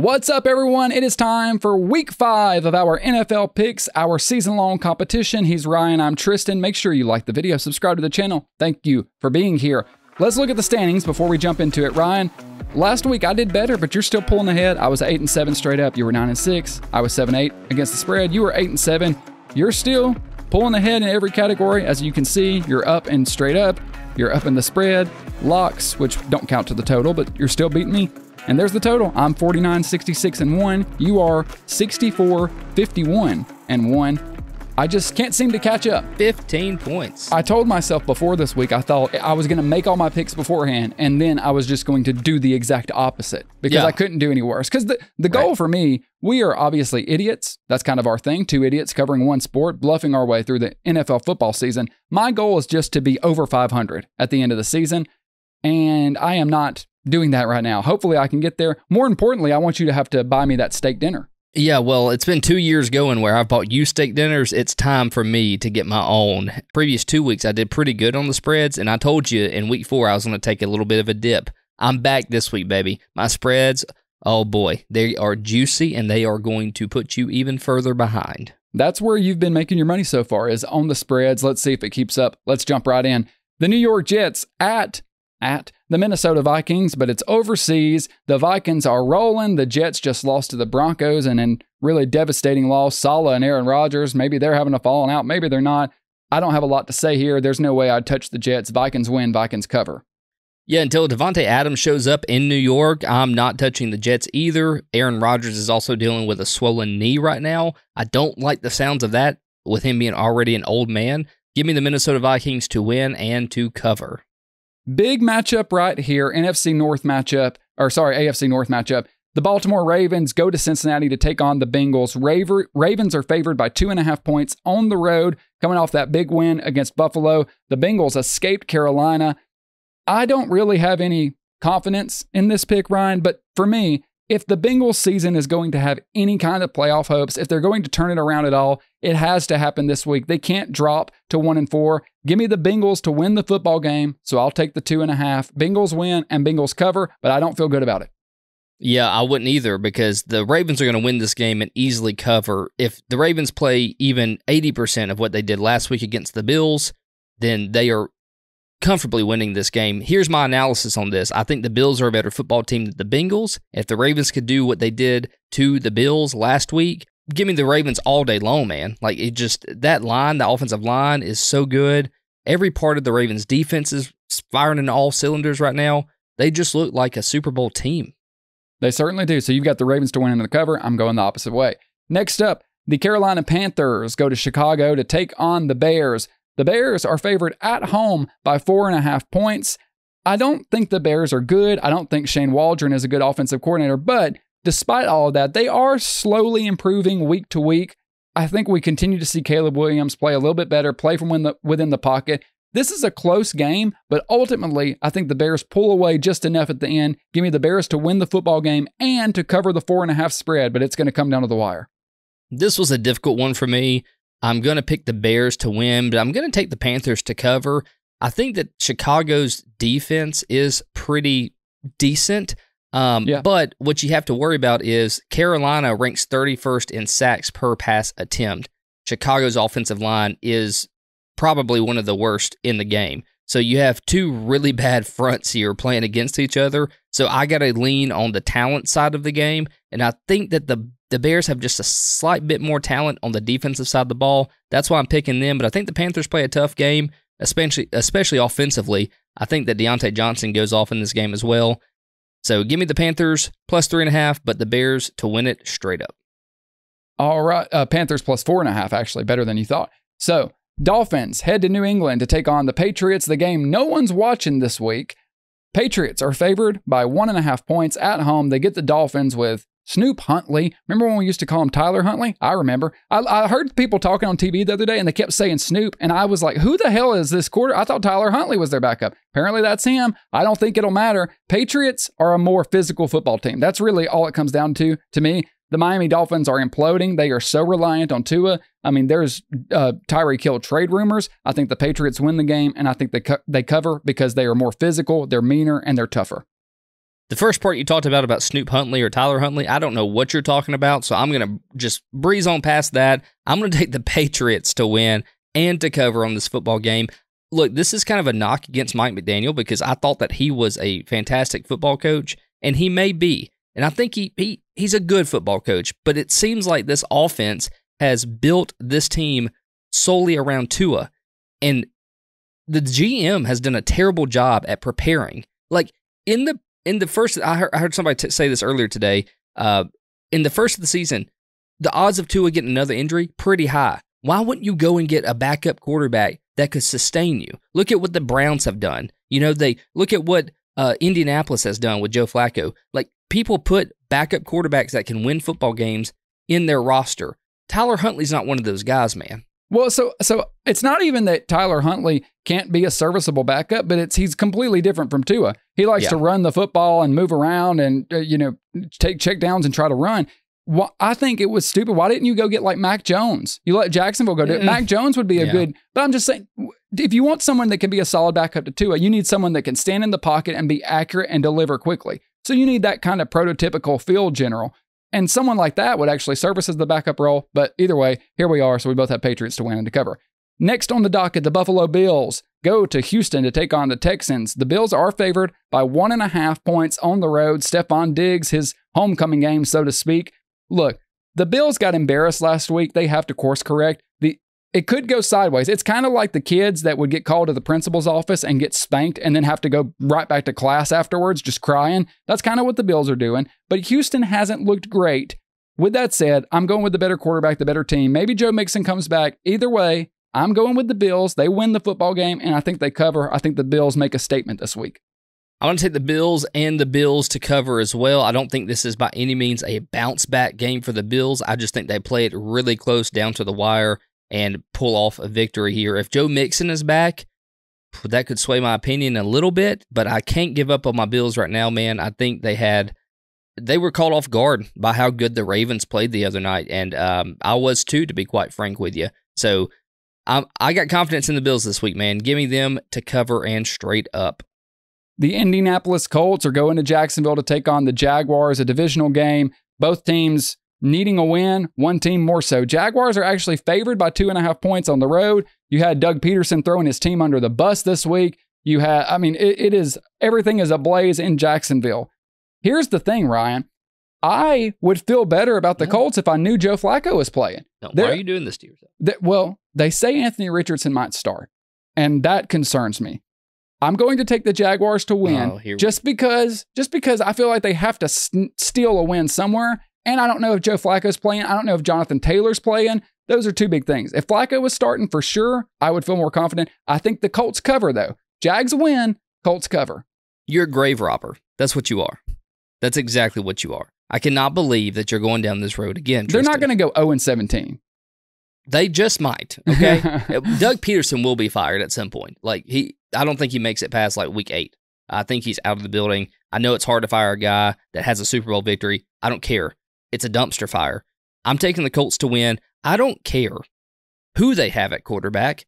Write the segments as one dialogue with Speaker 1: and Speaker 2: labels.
Speaker 1: What's up, everyone? It is time for week 5 of our NFL picks, our season-long competition. He's Ryan, I'm Tristan. Make sure you like the video, subscribe to the channel. Thank you for being here. Let's look at the standings before we jump into it. Ryan, last week I did better, but you're still pulling ahead. I was 8-7 straight up. You were 9-6. I was 7-8 against the spread. You were 8-7. You're still pulling ahead in every category. As you can see, you're up and straight up. You're up in the spread, locks, which don't count to the total, but you're still beating me. And there's the total. I'm 49, 66, and 1. You are 64, 51, and 1. I just can't seem to catch up.
Speaker 2: 15 points.
Speaker 1: I told myself before this week, I thought I was going to make all my picks beforehand, and then I was just going to do the exact opposite because I couldn't do any worse. Because the goal for me, we are obviously idiots. That's kind of our thing. 2 idiots covering one sport, bluffing our way through the NFL football season. My goal is just to be over 500 at the end of the season, and I am not doing that right now. Hopefully I can get there. More importantly, I want you to have to buy me that steak dinner.
Speaker 2: Yeah, well, it's been 2 years going where I've bought you steak dinners. It's time for me to get my own. Previous 2 weeks, I did pretty good on the spreads, and I told you in week 4 I was going to take a little bit of a dip. I'm back this week, baby. My spreads, oh boy, they are juicy, and they are going to put you even further behind.
Speaker 1: That's where you've been making your money so far, is on the spreads. Let's see if it keeps up. Let's jump right in. The New York Jets at the Minnesota Vikings, but it's overseas. The Vikings are rolling. The Jets just lost to the Broncos and in really devastating loss. Saleh and Aaron Rodgers, maybe they're having a falling out. Maybe they're not. I don't have a lot to say here. There's no way I'd touch the Jets. Vikings win. Vikings cover.
Speaker 2: Yeah, until Devontae Adams shows up in New York, I'm not touching the Jets either. Aaron Rodgers is also dealing with a swollen knee right now. I don't like the sounds of that with him being already an old man. Give me the Minnesota Vikings to win and to cover.
Speaker 1: Big matchup right here, AFC North matchup. The Baltimore Ravens go to Cincinnati to take on the Bengals. Ravens are favored by 2.5 points on the road, coming off that big win against Buffalo. The Bengals escaped Carolina. I don't really have any confidence in this pick, Ryan, but for me, if the Bengals season is going to have any kind of playoff hopes, if they're going to turn it around at all, it has to happen this week. They can't drop to 1-4. Give me the Bengals to win the football game, so I'll take the 2.5. Bengals win and Bengals cover, but I don't feel good about it.
Speaker 2: Yeah, I wouldn't either because the Ravens are going to win this game and easily cover. If the Ravens play even 80% of what they did last week against the Bills, then they are comfortably winning this game. Here's my analysis on this. I think the Bills are a better football team than the Bengals. If the Ravens could do what they did to the Bills last week, give me the Ravens all day long, man. Like, it just, that line, the offensive line is so good. Every part of the Ravens defense is firing in all cylinders right now. They just look like a Super Bowl team.
Speaker 1: They certainly do. So you've got the Ravens to win in the cover. I'm going the opposite way. Next up, the Carolina Panthers go to Chicago to take on the Bears. The Bears are favored at home by 4.5 points. I don't think the Bears are good. I don't think Shane Waldron is a good offensive coordinator, but despite all of that, they are slowly improving week to week. I think we continue to see Caleb Williams play a little bit better, play from within the pocket. This is a close game, but ultimately, I think the Bears pull away just enough at the end. Give me the Bears to win the football game and to cover the 4.5 spread, but it's going to come down to the wire.
Speaker 2: This was a difficult one for me. I'm going to pick the Bears to win, but I'm going to take the Panthers to cover. I think that Chicago's defense is pretty decent, but what you have to worry about is Carolina ranks 31st in sacks per pass attempt. Chicago's offensive line is probably one of the worst in the game. So you have 2 really bad fronts here playing against each other. So I got to lean on the talent side of the game, and I think that the Bears have just a slight bit more talent on the defensive side of the ball. That's why I'm picking them, but I think the Panthers play a tough game, especially offensively. I think that Deontay Johnson goes off in this game as well. So give me the Panthers plus 3.5, but the Bears to win it straight up.
Speaker 1: All right, Panthers plus 4.5, actually, better than you thought. So Dolphins head to New England to take on the Patriots, the game no one's watching this week. Patriots are favored by 1.5 points at home. They get the Dolphins with Snoop Huntley. Remember when we used to call him Tyler Huntley? I remember. I heard people talking on TV the other day, and they kept saying Snoop, and I was like, who the hell is this quarter? I thought Tyler Huntley was their backup. Apparently that's him. I don't think it'll matter. Patriots are a more physical football team. That's really all it comes down to me. The Miami Dolphins are imploding. They are so reliant on Tua. I mean, there's Tyreek Hill trade rumors. I think the Patriots win the game, and I think they cover because they are more physical, they're meaner, and they're tougher.
Speaker 2: The first part you talked about Snoop Huntley or Tyler Huntley, I don't know what you're talking about, so I'm going to just breeze on past that. I'm going to take the Patriots to win and to cover on this football game. Look, this is kind of a knock against Mike McDaniel because I thought that he was a fantastic football coach, and he may be. And I think he's a good football coach, but it seems like this offense has built this team solely around Tua. And the GM has done a terrible job at preparing. Like, in the first, I heard somebody say this earlier today. In the first of the season, the odds of Tua getting another injury pretty high. Why wouldn't you go and get a backup quarterback that could sustain you? Look at what the Browns have done. They look at what Indianapolis has done with Joe Flacco. Like, people put backup quarterbacks that can win football games in their roster. Tyler Huntley's not one of those guys, man.
Speaker 1: Well, so it's not even that Tyler Huntley can't be a serviceable backup, but he's completely different from Tua. He likes to run the football and move around and take check downs and try to run. I think it was stupid. Why didn't you go get like Mac Jones? You let Jacksonville go do it. Mac Jones would be a good, but I'm just saying, if you want someone that can be a solid backup to Tua, you need someone that can stand in the pocket and be accurate and deliver quickly. So you need that kind of prototypical field general. And someone like that would actually service as the backup role. But either way, here we are. So we both have Patriots to win and to cover. Next on the docket, the Buffalo Bills go to Houston to take on the Texans. The Bills are favored by 1.5 points on the road. Stephon Diggs, his homecoming game, so to speak. Look, the Bills got embarrassed last week. They have to course correct. It could go sideways. It's kind of like the kids that would get called to the principal's office and get spanked and then have to go right back to class afterwards, just crying. That's kind of what the Bills are doing. But Houston hasn't looked great. With that said, I'm going with the better quarterback, the better team. Maybe Joe Mixon comes back. Either way, I'm going with the Bills. They win the football game, and I think they cover. I think the Bills make a statement this week.
Speaker 2: I'm going to take the Bills and the Bills to cover as well. I don't think this is by any means a bounce-back game for the Bills. I just think they play it really close down to the wire and pull off a victory here. If Joe Mixon is back, that could sway my opinion a little bit, but I can't give up on my Bills right now, man. I think they were caught off guard by how good the Ravens played the other night, and I was too, to be quite frank with you. So I got confidence in the Bills this week, man. Give me them to cover and straight up.
Speaker 1: The Indianapolis Colts are going to Jacksonville to take on the Jaguars, a divisional game. Both teams needing a win, one team more so. Jaguars are actually favored by 2.5 points on the road. You had Doug Peterson throwing his team under the bus this week. Everything is ablaze in Jacksonville. Here's the thing, Ryan. I would feel better about the Colts if I knew Joe Flacco was playing.
Speaker 2: No, why are you doing this to yourself?
Speaker 1: Well, they say Anthony Richardson might start, and that concerns me. I'm going to take the Jaguars to win just because I feel like they have to steal a win somewhere. And I don't know if Joe Flacco's playing. I don't know if Jonathan Taylor's playing. Those are two big things. If Flacco was starting for sure, I would feel more confident. I think the Colts cover, though. Jags win, Colts cover.
Speaker 2: You're a grave robber. That's what you are. That's exactly what you are. I cannot believe that you're going down this road again, Tristan.
Speaker 1: They're not going to go 0-17.
Speaker 2: They just might, okay? Doug Peterson will be fired at some point. I don't think he makes it past week 8. I think he's out of the building. I know it's hard to fire a guy that has a Super Bowl victory. I don't care. It's a dumpster fire. I'm taking the Colts to win. I don't care who they have at quarterback.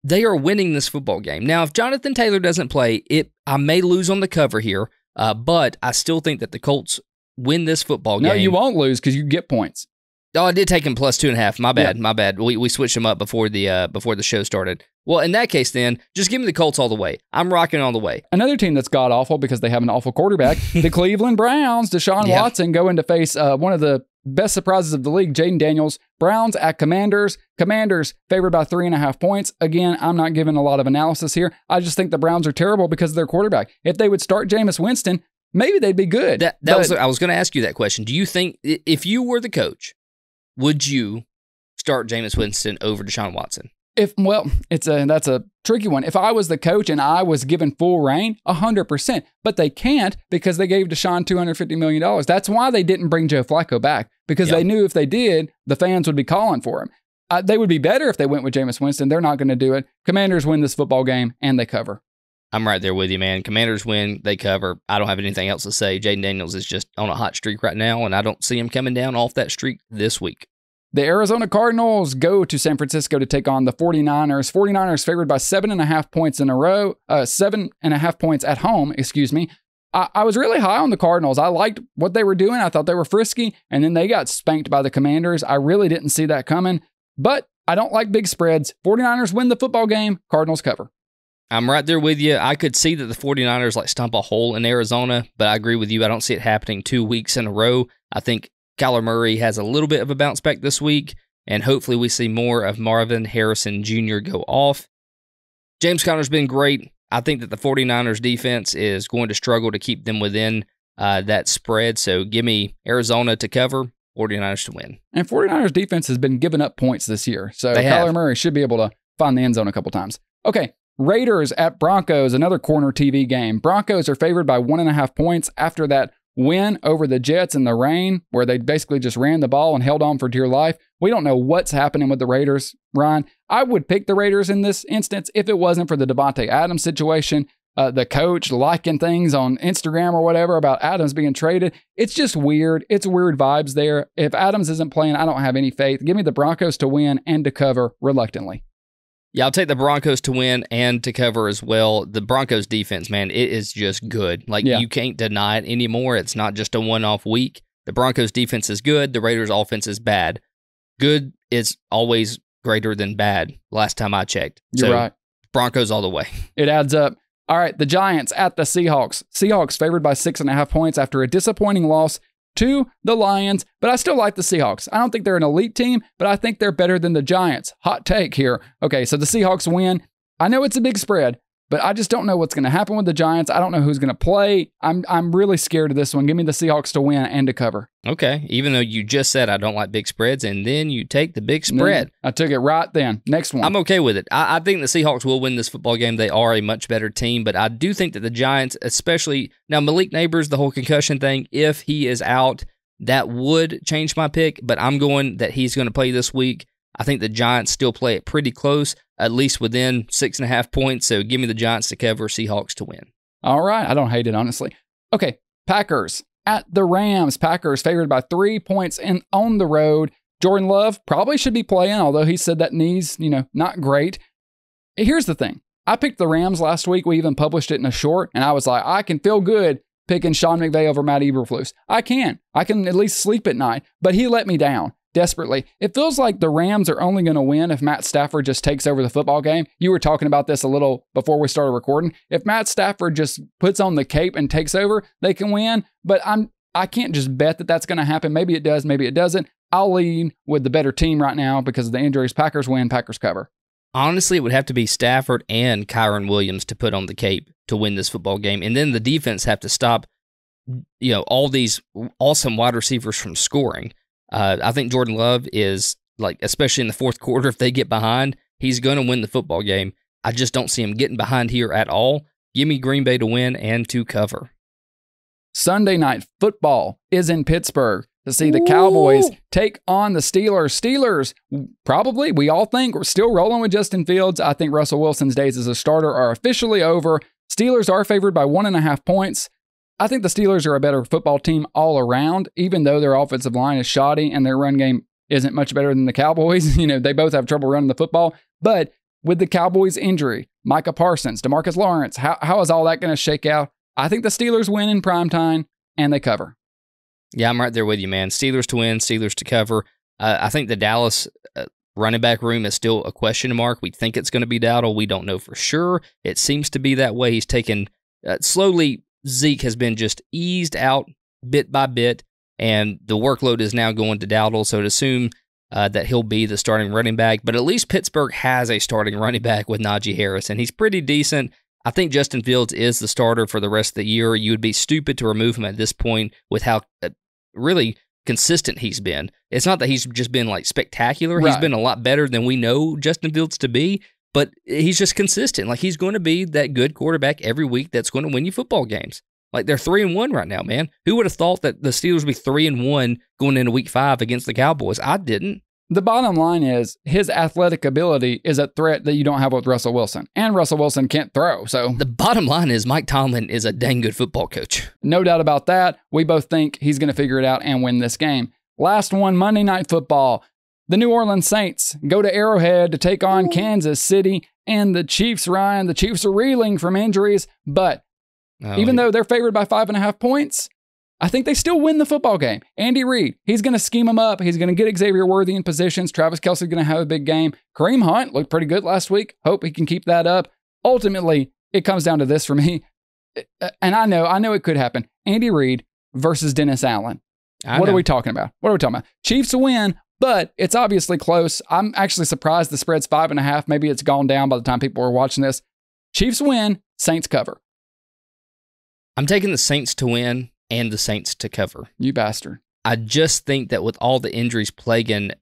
Speaker 2: They are winning this football game. Now, if Jonathan Taylor doesn't play, I may lose on the cover here, but I still think that the Colts win this football game.
Speaker 1: No, you won't lose because you get points.
Speaker 2: Oh, I did take him plus 2.5. My bad. My bad. We switched him up before the show started. Well, in that case, then just give me the Colts all the way. I'm rocking all the way.
Speaker 1: Another team that's god awful because they have an awful quarterback, the Cleveland Browns. Deshaun Watson going to face one of the best surprises of the league, Jaden Daniels. Browns at Commanders. Commanders favored by 3.5 points. Again, I'm not giving a lot of analysis here. I just think the Browns are terrible because of their quarterback. If they would start Jameis Winston, maybe they'd be good.
Speaker 2: I was going to ask you that question. Do you think if you were the coach, would you start Jameis Winston over Deshaun Watson?
Speaker 1: That's a tricky one. If I was the coach and I was given full reign, 100%. But they can't because they gave Deshaun $250 million. That's why they didn't bring Joe Flacco back, because they knew if they did, the fans would be calling for him. They would be better if they went with Jameis Winston. They're not going to do it. Commanders win this football game, and they cover.
Speaker 2: I'm right there with you, man. Commanders win, they cover. I don't have anything else to say. Jaden Daniels is just on a hot streak right now, and I don't see him coming down off that streak this week.
Speaker 1: The Arizona Cardinals go to San Francisco to take on the 49ers. 49ers favored by 7.5 points in a row, 7.5 points at home, I was really high on the Cardinals. I liked what they were doing. I thought they were frisky, and then they got spanked by the Commanders. I really didn't see that coming, but I don't like big spreads. 49ers win the football game. Cardinals cover.
Speaker 2: I'm right there with you. I could see that the 49ers like stomp a hole in Arizona, but I agree with you. I don't see it happening 2 weeks in a row. I think Kyler Murray has a little bit of a bounce back this week, and hopefully we see more of Marvin Harrison Jr. go off. James Conner's been great. I think that the 49ers defense is going to struggle to keep them within that spread, so give me Arizona to cover, 49ers to win.
Speaker 1: And 49ers defense has been giving up points this year, so Kyler Murray should be able to find the end zone a couple times. Okay, Raiders at Broncos, another corner TV game. Broncos are favored by 1.5 points after that win over the Jets in the rain, where they basically just ran the ball and held on for dear life. We don't know what's happening with the Raiders, Ryan. I would pick the Raiders in this instance if it wasn't for the Devontae Adams situation, the coach liking things on Instagram or whatever about Adams being traded. It's just weird. It's weird vibes there. If Adams isn't playing, I don't have any faith. Give me the Broncos to win and to cover reluctantly.
Speaker 2: Yeah, I'll take the Broncos to win and to cover as well. The Broncos defense, man, it is just good. You can't deny it anymore. It's not just a one-off week. The Broncos defense is good. The Raiders offense is bad. Good is always greater than bad, last time I checked.
Speaker 1: You're right.
Speaker 2: Broncos all the way.
Speaker 1: It adds up. All right, the Giants at the Seahawks. Seahawks favored by 6.5 points after a disappointing loss to the Lions, but I still like the Seahawks. I don't think they're an elite team, but I think they're better than the Giants. Hot take here. Okay, so the Seahawks win. I know it's a big spread, but I just don't know what's going to happen with the Giants. I don't know who's going to play. I'm really scared of this one. Give me the Seahawks to win and to cover.
Speaker 2: Okay, even though you just said I don't like big spreads, and then you take the big spread.
Speaker 1: I took it right then. Next one.
Speaker 2: I'm okay with it. I think the Seahawks will win this football game. They are a much better team, but I do think that the Giants, especially now Malik Neighbors, the whole concussion thing, if he is out, that would change my pick, but I'm going that he's going to play this week. I think the Giants still play it pretty close, at least within 6.5 points, so give me the Giants to cover, Seahawks to win.
Speaker 1: All right. I don't hate it, honestly. Okay, Packers at the Rams. Packers favored by 3 points on the road. Jordan Love probably should be playing, although he said that knee's, not great. Here's the thing. I picked the Rams last week. We even published it in a short, and I was like, I can feel good picking Sean McVay over Matt Eberflus. I can at least sleep at night, but he let me down desperately. It feels like the Rams are only going to win if Matt Stafford just takes over the football game. You were talking about this a little before we started recording. If Matt Stafford just puts on the cape and takes over, they can win, but I can't just bet that that's going to happen. Maybe it does, maybe it doesn't. I'll lean with the better team right now because of the injuries. Packers win, Packers cover.
Speaker 2: Honestly, it would have to be Stafford and Kyron Williams to put on the cape to win this football game. And then the defense have to stop, all these awesome wide receivers from scoring. I think Jordan Love is, especially in the fourth quarter, if they get behind, he's going to win the football game. I just don't see him getting behind here at all. Give me Green Bay to win and to cover.
Speaker 1: Sunday night football is in Pittsburgh to see the Cowboys take on the Steelers. Steelers, probably, we all think, we're still rolling with Justin Fields. I think Russell Wilson's days as a starter are officially over. Steelers are favored by 1.5 points. I think the Steelers are a better football team all around, even though their offensive line is shoddy and their run game isn't much better than the Cowboys. They both have trouble running the football. But with the Cowboys' injury, Micah Parsons, DeMarcus Lawrence, how is all that going to shake out? I think the Steelers win in primetime and they cover.
Speaker 2: Yeah, I'm right there with you, man. Steelers to win, Steelers to cover. I think the Dallas running back room is still a question mark. We think it's going to be Dowdle. We don't know for sure. It seems to be that way. He's taken slowly. Zeke has been just eased out bit by bit, and the workload is now going to Dowdle. So to assume that he'll be the starting running back, but at least Pittsburgh has a starting running back with Najee Harris, and he's pretty decent. I think Justin Fields is the starter for the rest of the year. You would be stupid to remove him at this point with how really consistent he's been. It's not that he's just been spectacular. Right. He's been a lot better than we know Justin Fields to be, but he's just consistent. He's going to be that good quarterback every week that's going to win you football games. They're 3-1 right now, man. Who would have thought that the Steelers would be 3-1 going into week 5 against the Cowboys? I didn't.
Speaker 1: The bottom line is his athletic ability is a threat that you don't have with Russell Wilson. And Russell Wilson can't throw, so.
Speaker 2: The bottom line is Mike Tomlin is a dang good football coach.
Speaker 1: No doubt about that. We both think he's going to figure it out and win this game. Last one, Monday Night Football. The New Orleans Saints go to Arrowhead to take on Kansas City and the Chiefs, Ryan. The Chiefs are reeling from injuries, but Even though they're favored by 5.5 points, I think they still win the football game. Andy Reid, he's going to scheme them up. He's going to get Xavier Worthy in positions. Travis Kelce's going to have a big game. Kareem Hunt looked pretty good last week. Hope he can keep that up. Ultimately, it comes down to this for me. And I know it could happen. Andy Reid versus Dennis Allen. What are we talking about? Chiefs win, but it's obviously close. I'm actually surprised the spread's 5.5. Maybe it's gone down by the time people are watching this. Chiefs win, Saints cover.
Speaker 2: I'm taking the Saints to win and the Saints to cover.
Speaker 1: You bastard.
Speaker 2: I just think that with all the injuries plaguing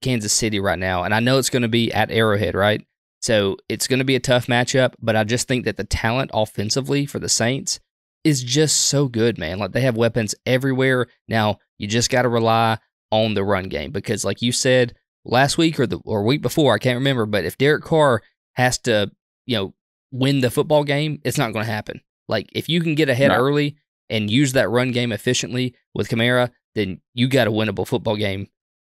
Speaker 2: Kansas City right now, and I know it's going to be at Arrowhead, right? So it's going to be a tough matchup, but I just think that the talent offensively for the Saints is just so good, man. Like, they have weapons everywhere. Now, you just got to rely on the run game because, like you said last week or week before, I can't remember, but if Derek Carr has to, win the football game, it's not going to happen. Like, if you can get ahead early and use that run game efficiently with Kamara, then you got a winnable football game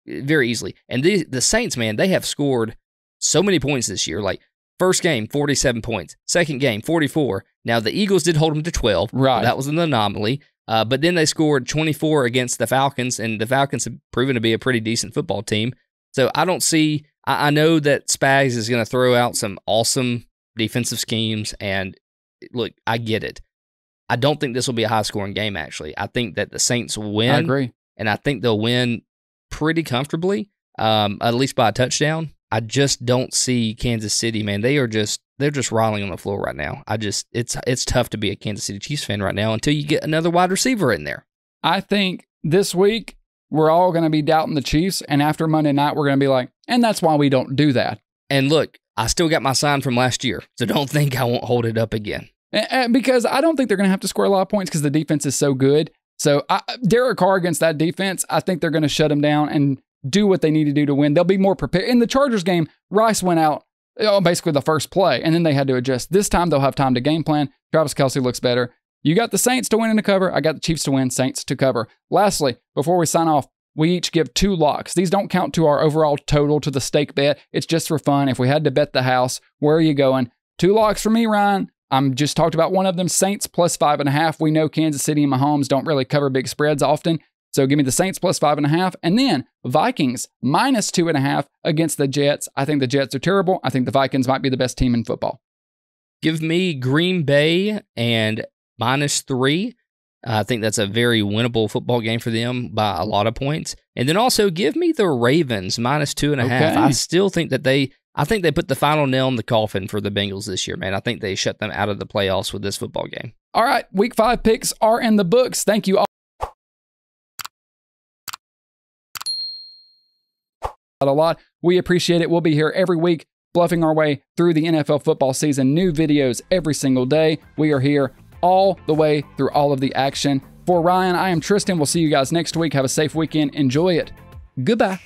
Speaker 2: very easily. And the Saints, man, they have scored so many points this year. Like, first game, 47 points. Second game, 44. Now, the Eagles did hold them to 12.
Speaker 1: Right.
Speaker 2: That was an anomaly. But then they scored 24 against the Falcons, and the Falcons have proven to be a pretty decent football team. So I don't see – I know that Spags is going to throw out some awesome defensive schemes, and look, I get it. I don't think this will be a high-scoring game, actually. I think that the Saints will win.
Speaker 1: I agree.
Speaker 2: And I think they'll win pretty comfortably, at least by a touchdown. I just don't see Kansas City, man. They're just rolling on the floor right now. It's tough to be a Kansas City Chiefs fan right now until you get another wide receiver in there.
Speaker 1: I think this week we're all going to be doubting the Chiefs, and after Monday night we're going to be like, and that's why we don't do that.
Speaker 2: And look, I still got my sign from last year, so don't think I won't hold it up again.
Speaker 1: Because I don't think they're going to have to score a lot of points because the defense is so good. So Derek Carr against that defense, I think they're going to shut them down and do what they need to do to win. They'll be more prepared. In the Chargers game, Rice went out basically the first play, and then they had to adjust. This time they'll have time to game plan. Travis Kelce looks better. You got the Saints to win and to cover. I got the Chiefs to win, Saints to cover. Lastly, before we sign off, we each give 2 locks. These don't count to our overall total to the stake bet. It's just for fun. If we had to bet the house, where are you going? 2 locks for me, Ryan. I'm just talked about one of them, Saints plus 5.5. We know Kansas City and Mahomes don't really cover big spreads often. So give me the Saints plus 5.5. And then Vikings minus 2.5 against the Jets. I think the Jets are terrible. I think the Vikings might be the best team in football.
Speaker 2: Give me Green Bay and minus 3. I think that's a very winnable football game for them by a lot of points. And then also give me the Ravens minus 2.5.
Speaker 1: Okay.
Speaker 2: I still think that I think they put the final nail in the coffin for the Bengals this year, man. I think they shut them out of the playoffs with this football game.
Speaker 1: All right, Week 5 picks are in the books. Thank you all. A lot. We appreciate it. We'll be here every week, bluffing our way through the NFL football season. New videos every single day. We are here all the way through all of the action. For Ryan, I am Tristan. We'll see you guys next week. Have a safe weekend. Enjoy it. Goodbye.